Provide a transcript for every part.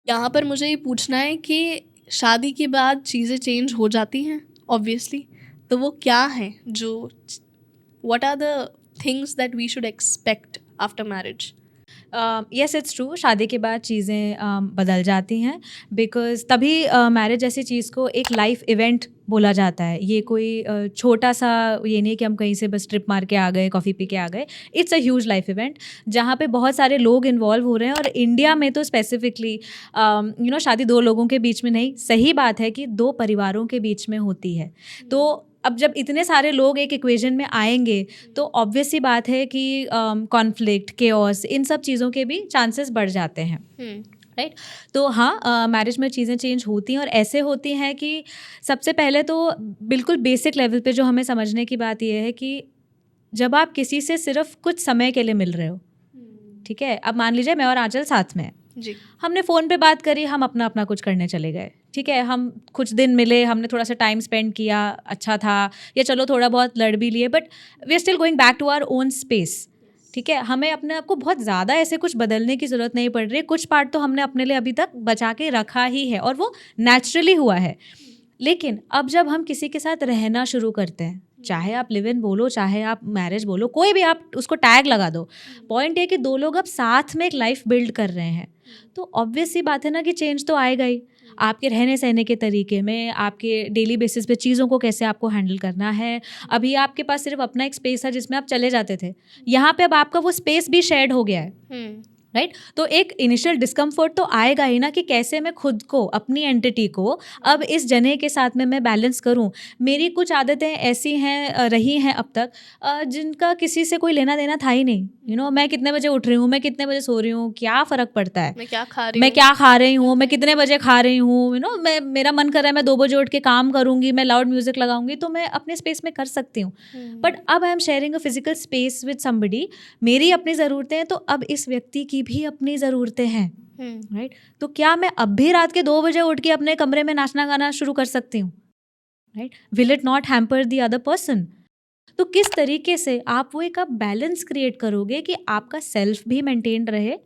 यहाँ पर मुझे ये पूछना है कि शादी के बाद चीज़ें चेंज हो जाती हैं ऑब्वियसली, तो वो क्या हैं जो, what are the things that we should expect after marriage? Yes, it's true, शादी के बाद चीज़ें बदल जाती हैं, बिकॉज़ तभी मैरिज जैसी चीज़ को एक लाइफ इवेंट बोला जाता है। ये कोई छोटा सा, ये नहीं कि हम कहीं से बस ट्रिप मार के आ गए, कॉफ़ी पी के आ गए। It's a huge life event जहाँ पे बहुत सारे लोग इन्वॉल्व हो रहे हैं, और इंडिया में तो स्पेसिफिकली शादी दो लोगों के बीच में नहीं, सही बात है कि दो परिवारों के बीच में होती है। तो अब जब इतने सारे लोग एक इक्वेशन में आएंगे, तो ऑब्वियस सी बात है कि कॉन्फ्लिक्ट, केओस, इन सब चीज़ों के भी चांसेस बढ़ जाते हैं, राइट? तो हाँ, मैरिज में चीज़ें चेंज होती हैं, और ऐसे होती हैं कि सबसे पहले तो बिल्कुल बेसिक लेवल पे जो हमें समझने की बात यह है कि जब आप किसी से सिर्फ कुछ समय के लिए मिल रहे हो, ठीक है, अब मान लीजिए मैं और आंचल साथ में हैं, जी। हमने फ़ोन पे बात करी, हम अपना अपना कुछ करने चले गए, ठीक है, हम कुछ दिन मिले, हमने थोड़ा सा टाइम स्पेंड किया, अच्छा था, या चलो थोड़ा बहुत लड़ भी लिए, but we are still going back to our own space, ठीक है। हमें अपने आप को बहुत ज़्यादा ऐसे कुछ बदलने की ज़रूरत नहीं पड़ रही, कुछ पार्ट तो हमने अपने लिए अभी तक बचा के रखा ही है, और वो नेचुरली हुआ है। लेकिन अब जब हम किसी के साथ रहना शुरू करते हैं, चाहे आप लिव इन बोलो, चाहे आप मैरिज बोलो, कोई भी आप उसको टैग लगा दो, पॉइंट ये कि दो लोग अब साथ में एक लाइफ बिल्ड कर रहे हैं, तो ऑब्वियस सी बात है ना कि चेंज तो आएगा ही। आपके रहने सहने के तरीके में, आपके डेली बेसिस पे चीज़ों को कैसे आपको हैंडल करना है। अभी आपके पास सिर्फ अपना एक स्पेस है जिसमें आप चले जाते थे, यहाँ पे अब आपका वो स्पेस भी शेयर्ड हो गया है, राइट? तो एक इनिशियल डिस्कम्फर्ट तो आएगा ही ना, कि कैसे मैं खुद को, अपनी एंटिटी को अब इस जने के साथ में मैं बैलेंस करूं। मेरी कुछ आदतें ऐसी हैं, रही हैं अब तक, जिनका किसी से कोई लेना देना था ही नहीं। मैं कितने बजे उठ रही हूँ, मैं कितने बजे सो रही हूँ, क्या फ़र्क पड़ता है? मैं क्या खा रही मैं हूँ? क्या खा रही हूँ, मैं कितने बजे खा रही हूँ, मैं, मेरा मन कर रहा है मैं 2 बजे उठ के काम करूँगी, मैं लाउड म्यूज़िक लगाऊंगी, तो मैं अपने स्पेस में कर सकती हूँ। बट अब I am sharing a physical space with somebody. मेरी अपनी ज़रूरतें हैं, तो अब इस व्यक्ति की भी अपनी ज़रूरतें हैं, राइट? तो क्या मैं अब भी रात के 2 बजे उठ के अपने कमरे में नाचना गाना शुरू कर सकती हूँ, right? Will it not hamper the other person? तो किस तरीके से आप वो एक बैलेंस क्रिएट करोगे कि आपका सेल्फ भी मेंटेन रहे,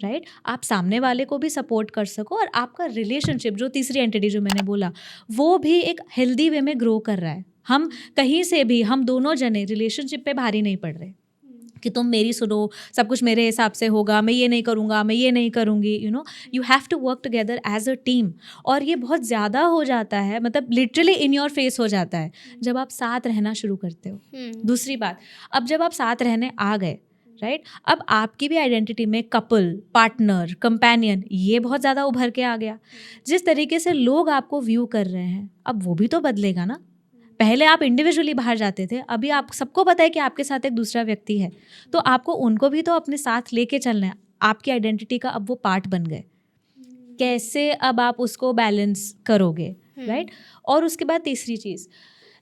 राइट? आप सामने वाले को भी सपोर्ट कर सको, और आपका रिलेशनशिप, जो तीसरी एंटिटी जो मैंने बोला, वो भी एक हेल्दी वे में ग्रो कर रहा है। हम कहीं से भी, हम दोनों जने रिलेशनशिप पे भारी नहीं पड़ रहे कि तुम मेरी सुनो, सब कुछ मेरे हिसाब से होगा, मैं ये नहीं करूँगा, मैं ये नहीं करूँगी। You have to work together as a team. और ये बहुत ज़्यादा हो जाता है, मतलब लिटरली इन योर फेस हो जाता है जब आप साथ रहना शुरू करते हो। दूसरी बात, अब जब आप साथ रहने आ गए, राइट, अब आपकी भी आइडेंटिटी में कपल, पार्टनर, कंपेनियन, ये बहुत ज़्यादा उभर के आ गया। जिस तरीके से लोग आपको व्यू कर रहे हैं, अब वो भी तो बदलेगा ना। पहले आप इंडिविजुअली बाहर जाते थे, अभी आप सबको पता है कि आपके साथ एक दूसरा व्यक्ति है, तो आपको उनको भी तो अपने साथ लेके चलना है। आपकी आइडेंटिटी का अब वो पार्ट बन गए। कैसे अब आप उसको बैलेंस करोगे, राइट? और उसके बाद तीसरी चीज़,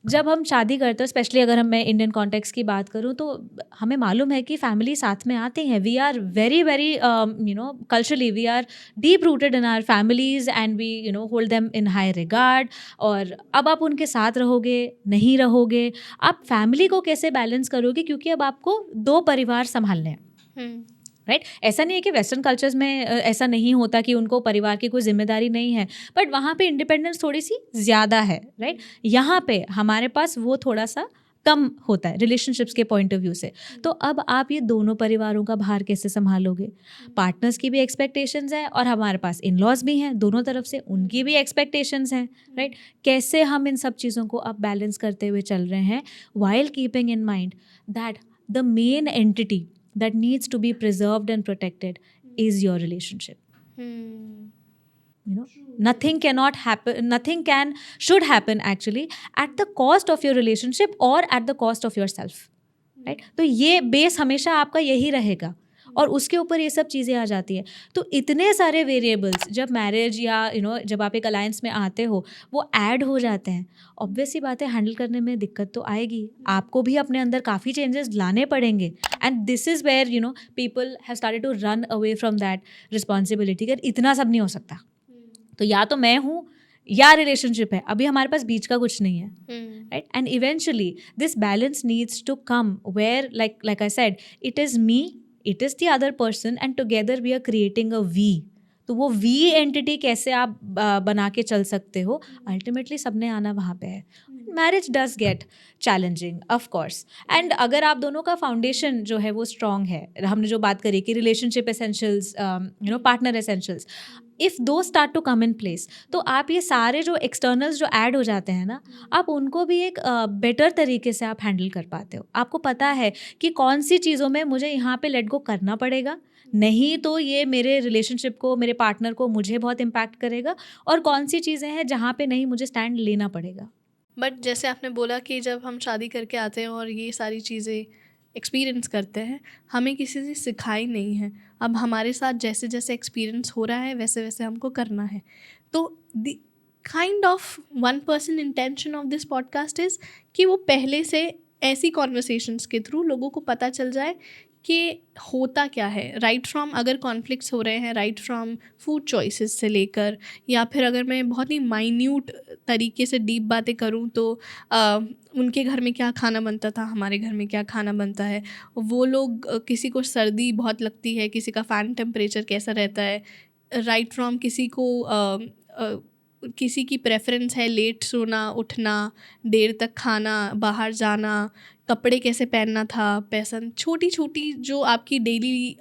जब हम शादी करते हैं, स्पेशली अगर मैं इंडियन कॉन्टेक्स्ट की बात करूँ, तो हमें मालूम है कि फैमिली साथ में आते हैं। We are very very culturally we are deep rooted in our families, and we hold them in high regard. और अब आप उनके साथ रहोगे, नहीं रहोगे, आप फैमिली को कैसे बैलेंस करोगे, क्योंकि अब आपको दो परिवार संभालने हैं, राइट? ऐसा नहीं है कि वेस्टर्न कल्चर्स में ऐसा नहीं होता कि उनको परिवार की कोई जिम्मेदारी नहीं है, बट वहाँ पे इंडिपेंडेंस थोड़ी सी ज़्यादा है, राइट? यहाँ पे हमारे पास वो थोड़ा सा कम होता है रिलेशनशिप्स के पॉइंट ऑफ व्यू से। तो अब आप ये दोनों परिवारों का भार कैसे संभालोगे? पार्टनर्स की भी एक्सपेक्टेशंस हैं, और हमारे पास इन लॉज भी हैं, दोनों तरफ से उनकी भी एक्सपेक्टेशंस हैं, राइट? कैसे हम इन सब चीज़ों को अब बैलेंस करते हुए चल रहे हैं, while keeping in mind that the main entity that needs to be preserved and protected is your relationship. Nothing cannot happen, nothing should happen actually at the cost of your relationship or at the cost of yourself, right? तो ये base हमेशा आपका यही रहेगा, और उसके ऊपर ये सब चीज़ें आ जाती है। तो इतने सारे वेरिएबल्स जब मैरिज या जब आप एक अलायंस में आते हो, वो ऐड हो जाते हैं। ऑब्वियस सी बात है, हैंडल करने में दिक्कत तो आएगी, आपको भी अपने अंदर काफ़ी चेंजेस लाने पड़ेंगे, and this is where people have started to run away from that responsibility. कि इतना सब नहीं हो सकता, तो या तो मैं हूँ या रिलेशनशिप है, अभी हमारे पास बीच का कुछ नहीं है, right? And eventually this balance needs to come where, like I said, it is me, it is the other person, and together we are creating a we. तो वो वी एंटिटी कैसे आप बना के चल सकते हो, अल्टीमेटली सबने आना वहाँ पे है. Marriage does get challenging of course. And अगर आप दोनों का फाउंडेशन जो है वो स्ट्रॉन्ग है, हमने जो बात करी कि relationship essentials, partner essentials, if those start to come in place, तो आप ये सारे जो एक्सटर्नल्स जो ऐड हो जाते हैं ना, आप उनको भी एक बेटर तरीके से आप हैंडल कर पाते हो. आपको पता है कि कौन सी चीज़ों में मुझे यहाँ पे लेट गो करना पड़ेगा, नहीं तो ये मेरे रिलेशनशिप को, मेरे पार्टनर को, मुझे बहुत इम्पैक्ट करेगा, और कौन सी चीज़ें हैं जहाँ पे नहीं मुझे स्टैंड लेना पड़ेगा. बट जैसे आपने बोला कि जब हम शादी करके आते हैं और ये सारी चीज़ें एक्सपीरियंस करते हैं, हमें किसी से सिखाई नहीं है. अब हमारे साथ जैसे जैसे एक्सपीरियंस हो रहा है वैसे वैसे हमको करना है. तो the kind of 1% intention of this podcast is कि वो पहले से ऐसी कॉन्वर्सेशंस के थ्रू लोगों को पता चल जाए कि होता क्या है. राइट फ्रॉम अगर कॉन्फ्लिक्ट्स हो रहे हैं, राइट फ्रॉम फूड चॉइसेस से लेकर, या फिर अगर मैं बहुत ही माइन्यूट तरीके से डीप बातें करूं तो उनके घर में क्या खाना बनता था, हमारे घर में क्या खाना बनता है, वो लोग किसी को सर्दी बहुत लगती है, किसी का फ़ैन टेम्परेचर कैसा रहता है. राइट फ्रॉम किसी की प्रेफरेंस है लेट सोना, उठना, देर तक खाना, बाहर जाना, कपड़े कैसे पहनना था, पसंद, छोटी छोटी जो आपकी डेली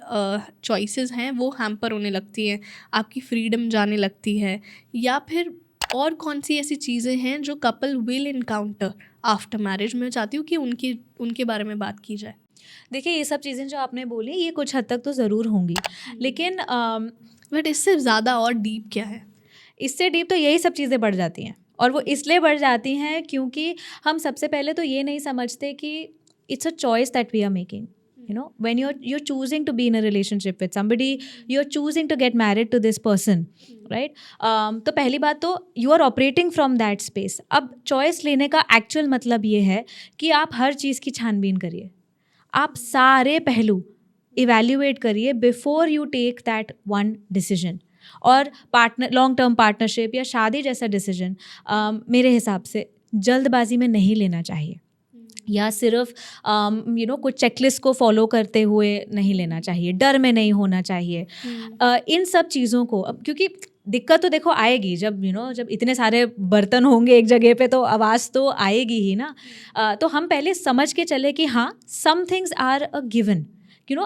चॉइसेस हैं वो हैम्पर होने लगती हैं, आपकी फ्रीडम जाने लगती है. या फिर और कौन सी ऐसी चीज़ें हैं जो couple will encounter after marriage. मैं चाहती हूँ कि उनके बारे में बात की जाए. देखिए, ये सब चीज़ें जो आपने बोली ये कुछ हद तक तो ज़रूर होंगी, लेकिन बट इससे ज़्यादा और डीप क्या है? इससे डीप तो यही सब चीज़ें बढ़ जाती हैं, और वो इसलिए बढ़ जाती हैं क्योंकि हम सबसे पहले तो ये नहीं समझते कि it's a choice that we are making. When you're choosing to be in a relationship with somebody, you're choosing to get married to this person, right? तो पहली बात तो you are operating from that space. अब choice लेने का actual मतलब ये है कि आप हर चीज़ की छानबीन करिए, आप सारे पहलू इवेल्युएट करिए before you take that one decision. और लॉन्ग टर्म पार्टनरशिप या शादी जैसा डिसीजन मेरे हिसाब से जल्दबाजी में नहीं लेना चाहिए, या सिर्फ कुछ चेकलिस्ट को फॉलो करते हुए नहीं लेना चाहिए, डर में नहीं होना चाहिए. इन सब चीज़ों को, अब क्योंकि दिक्कत तो देखो आएगी जब जब इतने सारे बर्तन होंगे एक जगह पे, तो आवाज़ तो आएगी ही ना. तो हम पहले समझ के चले कि हाँ, some things are a given.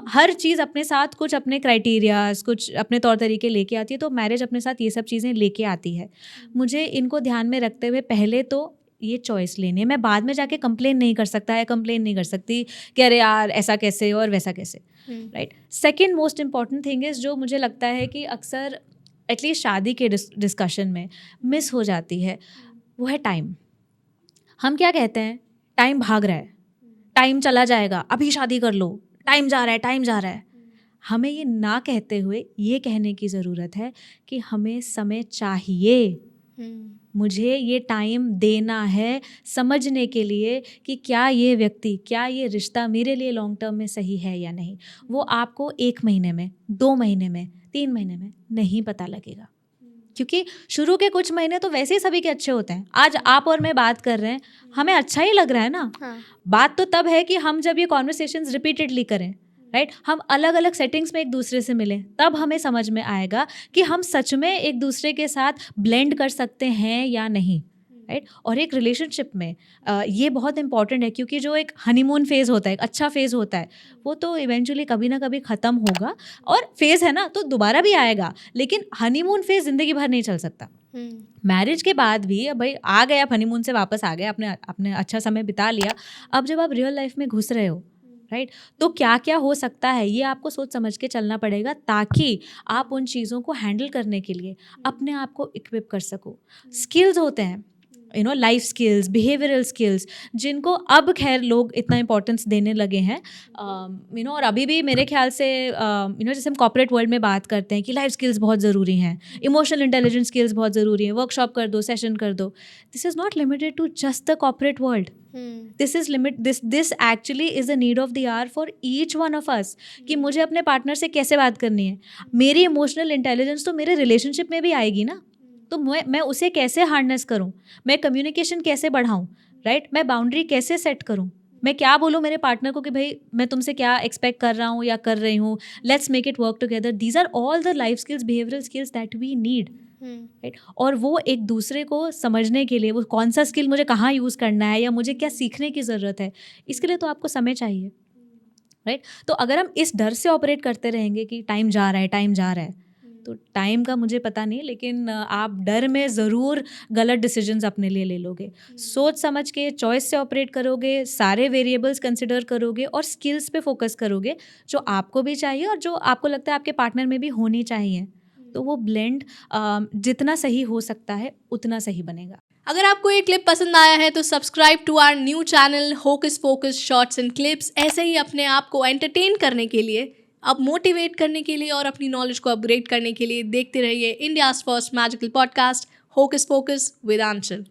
हर चीज़ अपने साथ कुछ अपने क्राइटेरियाज, कुछ अपने तौर तरीके लेके आती है, तो मैरिज अपने साथ ये सब चीज़ें लेके आती है. मुझे इनको ध्यान में रखते हुए पहले तो ये चॉइस लेनी है. मैं बाद में जाके कंप्लेन नहीं कर सकता या कंप्लेन नहीं कर सकती कि अरे यार ऐसा कैसे और वैसा कैसे, right. Second most important thing is, जो मुझे लगता है कि अक्सर एटलीस्ट शादी के डिस्कशन में मिस हो जाती है, वो है टाइम. हम क्या कहते हैं, टाइम भाग रहा है, टाइम चला जाएगा, अभी शादी कर लो, टाइम जा रहा है, टाइम जा रहा है. हमें ये ना कहते हुए ये कहने की ज़रूरत है कि हमें समय चाहिए. मुझे ये टाइम देना है समझने के लिए कि क्या ये व्यक्ति, क्या ये रिश्ता मेरे लिए लॉन्ग टर्म में सही है या नहीं. वो आपको 1 महीने में, 2 महीने में, 3 महीने में नहीं पता लगेगा, क्योंकि शुरू के कुछ महीने तो वैसे ही सभी के अच्छे होते हैं. आज आप और मैं बात कर रहे हैं, हमें अच्छा ही लग रहा है ना. बात तो तब है कि हम जब ये कॉन्वर्सेशंस रिपीटेडली करें, राइट, हम अलग अलग सेटिंग्स में एक दूसरे से मिलें, तब हमें समझ में आएगा कि हम सच में एक दूसरे के साथ ब्लेंड कर सकते हैं या नहीं, राइट. और एक रिलेशनशिप में ये बहुत इंपॉर्टेंट है, क्योंकि जो एक हनीमून फेज़ होता है, एक अच्छा फेज़ होता है, वो तो इवेंचुअली कभी ना कभी ख़त्म होगा. और फेज़ है ना, तो दोबारा भी आएगा, लेकिन हनीमून फेज़ ज़िंदगी भर नहीं चल सकता. मैरिज के बाद भी अब भाई आ गए, आप हनीमून से वापस आ गए, आपने अच्छा समय बिता लिया. अब जब आप रियल लाइफ में घुस रहे हो, राइट, तो क्या क्या हो सकता है ये आपको सोच समझ के चलना पड़ेगा, ताकि आप उन चीज़ों को हैंडल करने के लिए अपने आप को इक्विप कर सको. स्किल्स होते हैं, लाइफ स्किल्स, बिहेवियरल स्किल्स, जिनको अब खैर लोग इतना इंपॉर्टेंस देने लगे हैं. और अभी भी मेरे ख्याल से जैसे हम कॉर्पोरेट वर्ल्ड में बात करते हैं कि लाइफ स्किल्स बहुत ज़रूरी हैं, इमोशनल इंटेलिजेंस स्किल्स बहुत ज़रूरी हैं, वर्कशॉप कर दो, सेशन कर दो. This is not limited to just the corporate world. This actually is a need of the hour for each one of us, कि मुझे अपने पार्टनर से कैसे बात करनी है. मेरी इमोशनल इंटेलिजेंस तो मेरे रिलेशनशिप में भी आएगी ना, तो मैं उसे कैसे हार्नेस करूं, मैं कम्युनिकेशन कैसे बढ़ाऊं, राइट, मैं बाउंड्री कैसे सेट करूं. मैं क्या बोलूँ मेरे पार्टनर को कि भाई मैं तुमसे क्या एक्सपेक्ट कर रहा हूँ या कर रही हूँ, let's make it work together. These are all the life skills, behavioural skills that we need, right. और वो एक दूसरे को समझने के लिए, वो कौन सा स्किल मुझे कहाँ यूज़ करना है या मुझे क्या सीखने की ज़रूरत है, इसके लिए तो आपको समय चाहिए, राइट. तो अगर हम इस डर से ऑपरेट करते रहेंगे कि टाइम जा रहा है, टाइम जा रहा है, तो टाइम का मुझे पता नहीं, लेकिन आप डर में ज़रूर गलत डिसीजंस अपने लिए ले लोगे. सोच समझ के, चॉइस से ऑपरेट करोगे, सारे वेरिएबल्स कंसिडर करोगे और स्किल्स पे फोकस करोगे जो आपको भी चाहिए और जो आपको लगता है आपके पार्टनर में भी होनी चाहिए. तो वो ब्लेंड जितना सही हो सकता है उतना सही बनेगा. अगर आपको ये क्लिप पसंद आया है तो subscribe to our new channel Hocus Pocus shorts and clips. ऐसे ही अपने आप को एंटरटेन करने के लिए, अब मोटिवेट करने के लिए और अपनी नॉलेज को अपग्रेड करने के लिए देखते रहिए India's first magical podcast Hocus Pocus with Aanchal.